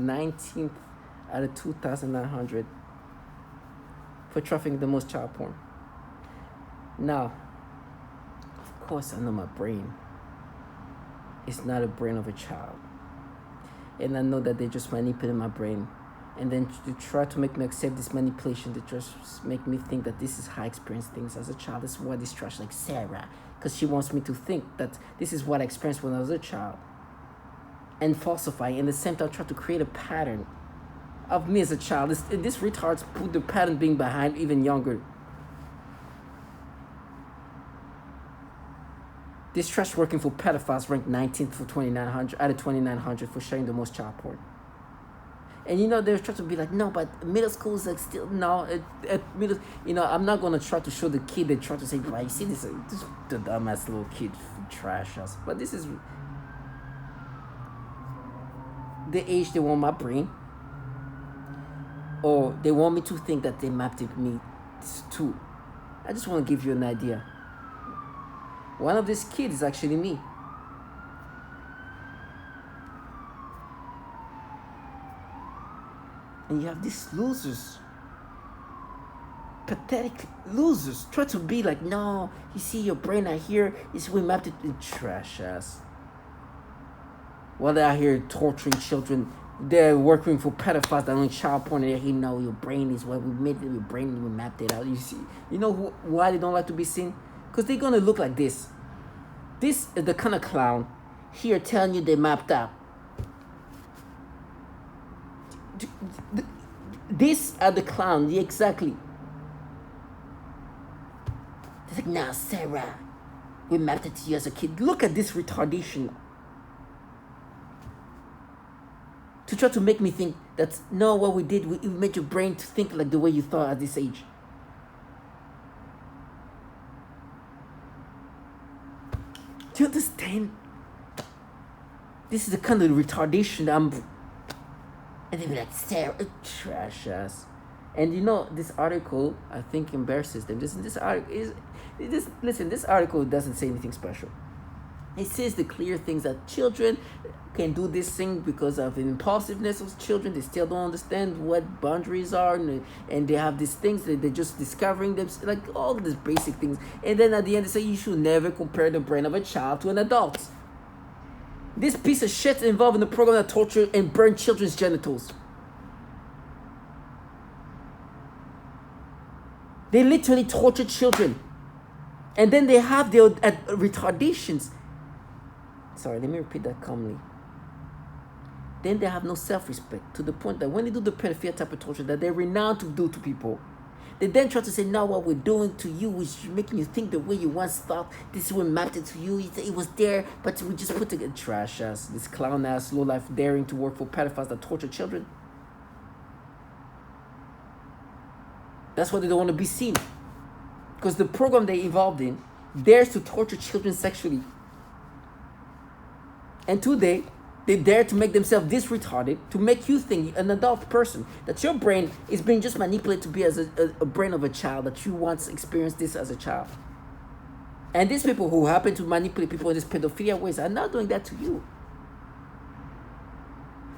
19th out of 2,900 for trafficking the most child porn. Now, of course, I know my brain is not a brain of a child. And I know that they just manipulate my brain. And then to try to make me accept this manipulation, they just make me think that this is how I experience things as a child. This is why this trash like Sara. Because she wants me to think that this is what I experienced when I was a child. And falsify. And at the same time, try to create a pattern of me as a child. This retards put the pattern being behind even younger. This trash working for pedophiles ranked 19th for 2,900 out of 2,900 for sharing the most child porn. And they're trying to be like, no, but middle school is like still no. At middle, I'm not gonna try to show the kid. They try to say, "Why you see this the dumbass little kid trash us." But this is the age they want my brain, or they want me to think that they mapped it me too. I just want to give you an idea. One of these kids is actually me. And you have these losers, pathetic losers, try to be like, no, you see your brain out here, we mapped it in trash ass. While they're out here torturing children, they're working for pedophiles that own child porn, and your brain is what we made it, your brain, we mapped it out. You see, why they don't like to be seen? Because they're gonna look like this. This is the kind of clown here telling you they mapped out. These are the clowns, exactly. It's like, nah, Sara, we mapped it to you as a kid. Look at this retardation. To try to make me think that, no, what we did, we made your brain to think like the way you thought at this age. Do you understand? This is the kind of retardation that I'm... And they be like, Sara, trash ass. And this article, I think, embarrasses them. This article doesn't say anything special. It says the clear things that children can do this thing because of the impulsiveness of children. They still don't understand what boundaries are, and they have these things that they're just discovering them, like all these basic things. And then at the end, they say you should never compare the brain of a child to an adult. This piece of shit involved in the program that torture and burn children's genitals. They literally torture children. And then they have their retardations. Sorry, let me repeat that calmly. Then they have no self-respect to the point that when they do the pedophilia type of torture that they're renowned to do to people, they then try to say, now what we're doing to you is making you think the way you once thought. This is what mapped it to you. It was there, but we just put together trash ass, this clown ass, low life daring to work for pedophiles that torture children. That's why they don't want to be seen. Because the program they involved in dares to torture children sexually. And today, they dare to make themselves this retarded to make you think, an adult person, that your brain is being just manipulated to be as a brain of a child, that you once experienced this as a child. And these people who happen to manipulate people in these pedophilia ways are not doing that to you.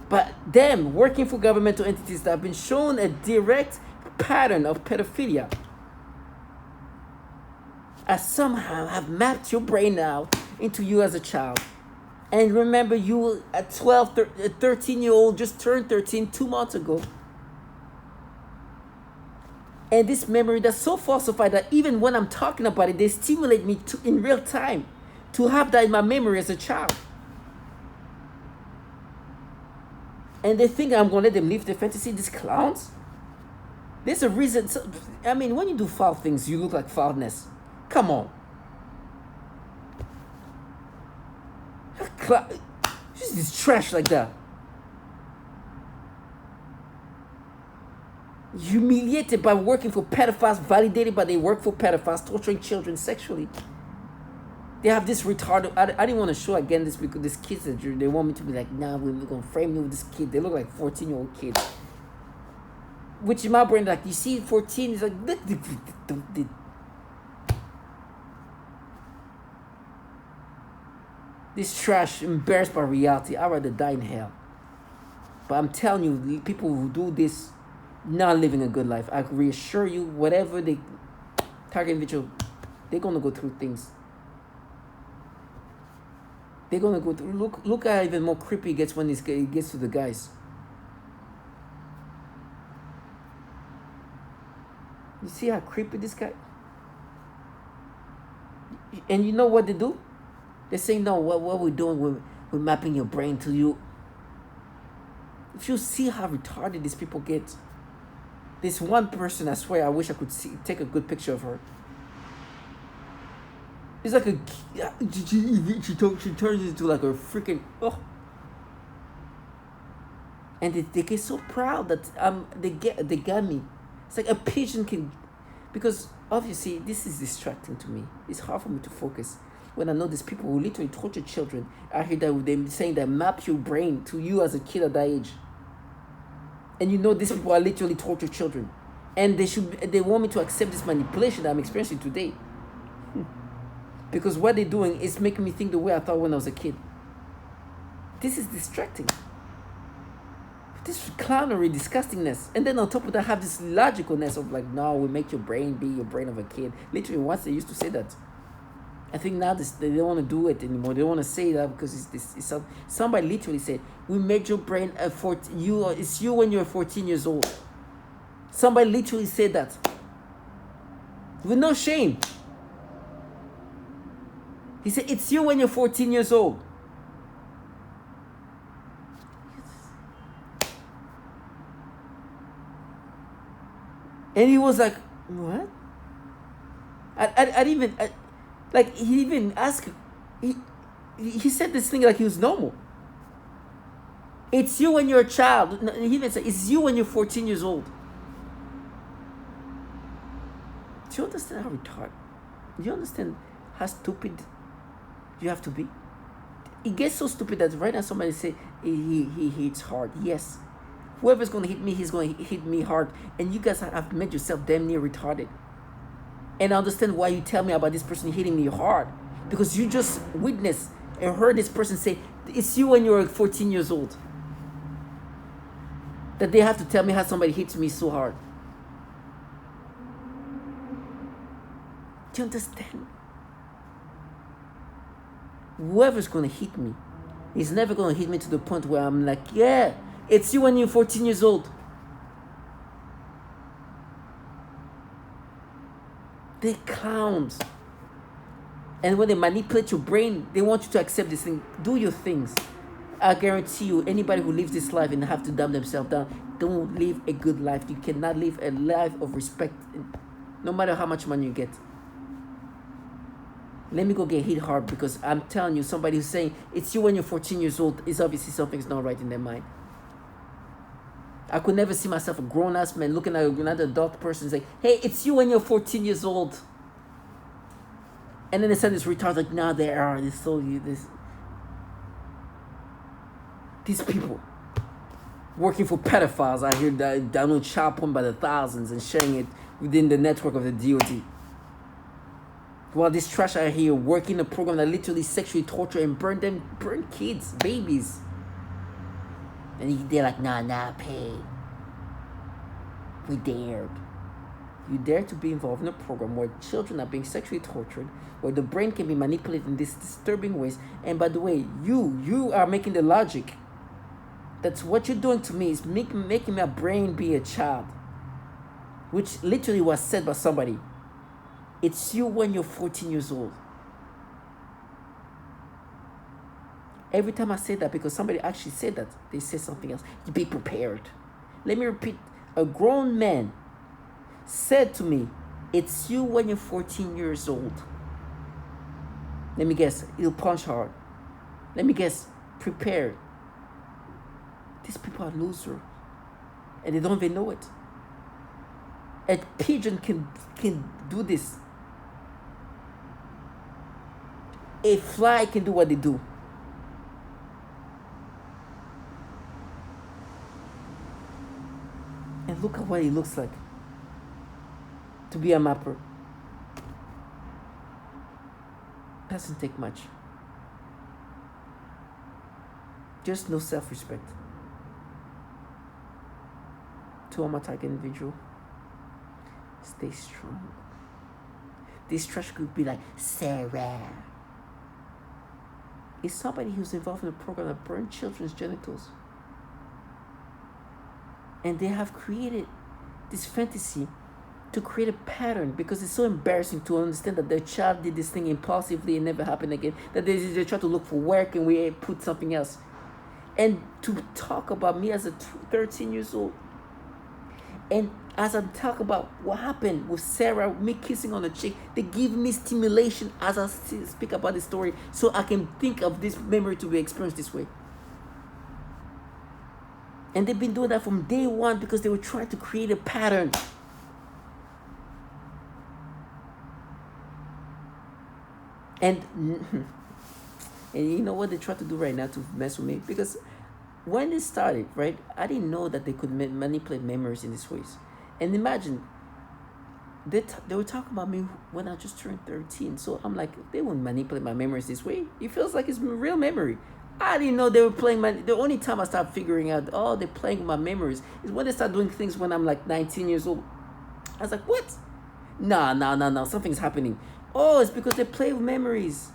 But them working for governmental entities that have been shown a direct pattern of pedophilia as somehow have mapped your brain out into you as a child. And remember, you at 12, 13-year-old just turned 13 2 months ago. And this memory that's so falsified that even when I'm talking about it, they stimulate me in real time to have that in my memory as a child. And they think I'm going to let them live their fantasy, these clowns. There's a reason. When you do foul things, you look like foulness. Come on. Just this trash like that. Humiliated by working for pedophiles, validated by they work for pedophiles, torturing children sexually. They have this retarded... I didn't want to show again this because these kids, they want me to be like, nah, we're going to frame you with this kid. They look like 14-year-old kids. Which in my brain, like, you see 14, it's like... This trash, embarrassed by reality. I'd rather die in hell. But I'm telling you, people who do this, not living a good life. I reassure you, whatever they target individual, they're gonna go through things. They're gonna go through. Look how even more creepy it gets when it gets to the guys. You see how creepy this guy? And you know what they do? They say, no, what we're doing, we're mapping your brain to you. If you see how retarded these people get. This one person, I swear, I wish I could take a good picture of her. It's like she turns into like a freaking, oh. And they get so proud that they got me. It's like a pigeon can, because obviously this is distracting to me. It's hard for me to focus when I know these people who literally torture children. I hear that them saying that map your brain to you as a kid at that age. And you know these people are literally torture children, and they want me to accept this manipulation that I'm experiencing today. Because what they're doing is making me think the way I thought when I was a kid. This is distracting. This clownery, disgustingness. And then on top of that, have this logicalness of like, no, we make your brain be your brain of a kid. Literally, once they used to say that. I think now they don't want to do it anymore. They don't want to say that because it's somebody literally said, we made your brain it's you when you're 14 years old. Somebody literally said that. With no shame. He said, it's you when you're 14 years old. And he was like, what? Like, he even asked, he said this thing like he was normal. It's you when you're a child. He even said, it's you when you're 14 years old. Do you understand how retarded? Do you understand how stupid you have to be? It gets so stupid that right now somebody say he hits hard. Yes. Whoever's going to hit me, he's going to hit me hard. And you guys have made yourself damn near retarded. And I understand why you tell me about this person hitting me hard. Because you just witnessed and heard this person say, it's you when you're 14 years old. That they have to tell me how somebody hits me so hard. Do you understand? Whoever's going to hit me is never going to hit me to the point where I'm like, yeah, it's you when you're 14 years old. They're clowns. And when they manipulate your brain, they want you to accept this thing. Do your things. I guarantee you, anybody who lives this life and have to dumb themselves down, don't live a good life. You cannot live a life of respect, no matter how much money you get. Let me go get hit hard, because I'm telling you, somebody who's saying, it's you when you're 14 years old, is obviously something's not right in their mind. I could never see myself a grown-ass man looking at another adult person saying, hey, it's you when you're 14 years old. And then they said this retard like, nah, they are. They told you this. These people working for pedophiles out here that download child porn by the thousands and sharing it within the network of the DoD. While this trash out here working a program that literally sexually torture and burn kids, babies. And they're like, nah, pay. We dared. You dare to be involved in a program where children are being sexually tortured, where the brain can be manipulated in these disturbing ways. And by the way, you are making the logic. That's what you're doing to me, is making my brain be a child. Which literally was said by somebody. It's you when you're 14 years old. Every time I say that, because somebody actually said that, they say something else. You be prepared. Let me repeat. A grown man said to me, it's you when you're 14 years old. Let me guess. He'll punch hard. Let me guess. Prepared. These people are losers. And they don't even know it. A pigeon can do this. A fly can do what they do. And look at what he looks like to be a mapper. Doesn't take much. Just no self-respect. to my target individual. Stay strong. This trash could be like, Sara is somebody who's involved in a program that burned children's genitals. And they have created this fantasy to create a pattern, because it's so embarrassing to understand that their child did this thing impulsively and never happened again, that they try to look for work and we put something else. And to talk about me as a 13 years old, and as I'm talking about what happened with Sara, me kissing on the cheek, they give me stimulation as I speak about the story, so I can think of this memory to be experienced this way. And they've been doing that from day one because they were trying to create a pattern. And you know what they try to do right now to mess with me? Because when they started, right, I didn't know that they could manipulate memories in these ways. And imagine, they were talking about me when I just turned 13. So I'm like, they won't manipulate my memories this way. It feels like it's real memory. I didn't know they were playing the only time I started figuring out, oh, they're playing with my memories, is when they start doing things when I'm like 19 years old. I was like, what? Nah, something's happening. Oh, it's because they play with memories.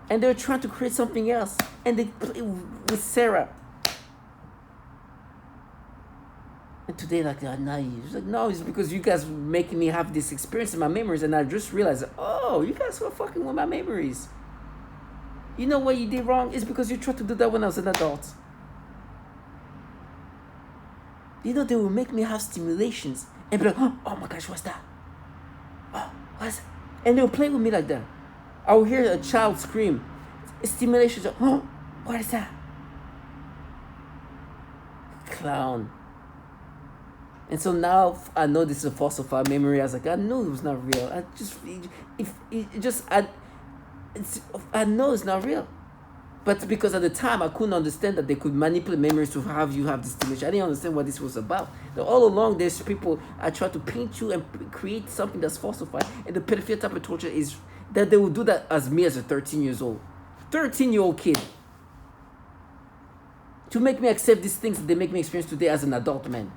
And they're trying to create something else. And they play with Sara. And today, like, no, it's because you guys were making me have this experience in my memories. And I just realized, oh, you guys were fucking with my memories. You know what you did wrong? It's because you tried to do that when I was an adult. You know, they will make me have stimulations. And be like, oh my gosh, what's that? Oh, what's that? And they'll play with me like that. I will hear a child scream. Stimulation. Oh, what is that? Clown. And so now I know this is a falsified memory. I was like, I knew it was not real. I know it's not real. But because at the time I couldn't understand that they could manipulate memories to have you have this stimulation. I didn't understand what this was about. Now, all along, there's people I try to paint you and create something that's falsified. And the pedophilia type of torture is that they will do that as me as a 13-year-old kid. To make me accept these things that they make me experience today as an adult man.